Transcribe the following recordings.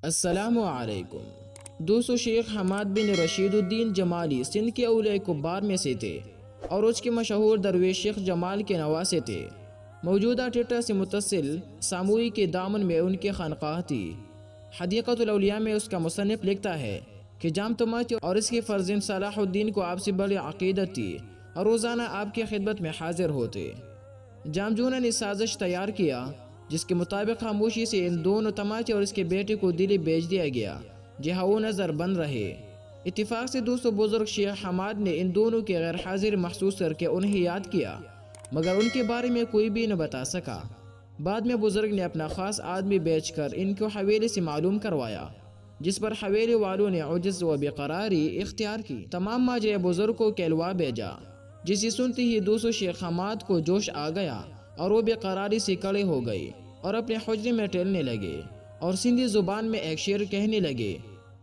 السلام علیکم دوستو، شیخ حماد بن رشید الدین جمالی سندھ کے اولیاء کبار میں سے تھے اور اس کے مشہور درویش شیخ جمال کے نواسے تھے۔ موجودہ ٹٹا سے متصل ساموئی کے دامن میں ان کی خانقاہ تھی۔ حدیقۃ الاولیاء میں اس کا مصنف لکھتا ہے کہ جام طماطی اور اس کے فرزند صلاح الدین کو آپ سے بڑی عقیدت تھی اور روزانہ آپ کی خدمت میں حاضر ہوتے۔ جام جونا نے سازش تیار کیا جس کے مطابق خاموشی سے ان دونوں طماطی اور اس کے بیٹے کو دلی بیچ دیا گیا جہاں وہ نظر بند رہے۔ اتفاق سے دوستو بزرگ شیخ حماد نے ان دونوں کے غیر حاضر محسوس کر کے انہیں یاد کیا، مگر ان کے بارے میں کوئی بھی نہ بتا سکا۔ بعد میں بزرگ نے اپنا خاص آدمی بیچ کر ان کو حویلی سے معلوم کروایا، جس پر حویلی والوں نے عجز و بیقراری اختیار کی۔ تمام ماجرا بزرگ کو کہلوا بھیجا، جسے سنتے ہی دوستو شیخ حماد کو جوش آ گیا اور وہ بیقراری سے کڑے ہو گئے اور اپنے حجرے میں ٹہلنے لگے اور سندھی زبان میں ایک شعر کہنے لگے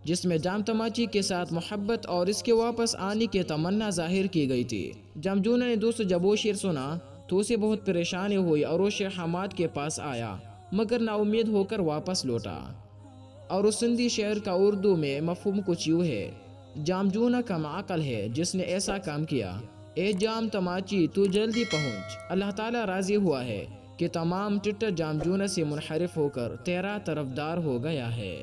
جس میں جام طماطی کے ساتھ محبت اور اس کے واپس آنے کی تمنا ظاہر کی گئی تھی۔ جام جونا نے دوستو جب وہ شعر سنا تو اسے بہت پریشانی ہوئی اور وہ شیخ حماد کے پاس آیا، مگر نا امید ہو کر واپس لوٹا۔ اور اس سندھی شعر کا اردو میں مفہوم کچھ یوں ہے: جام جونا کم عقل ہے جس نے ایسا کام کیا، اے جام طماطی تو جلدی پہنچ۔ اللہ تعالیٰ راضی ہوا ہے کہ تمام ٹٹا جام جونا سے منحرف ہو کر تیرا طرفدار ہو گیا ہے۔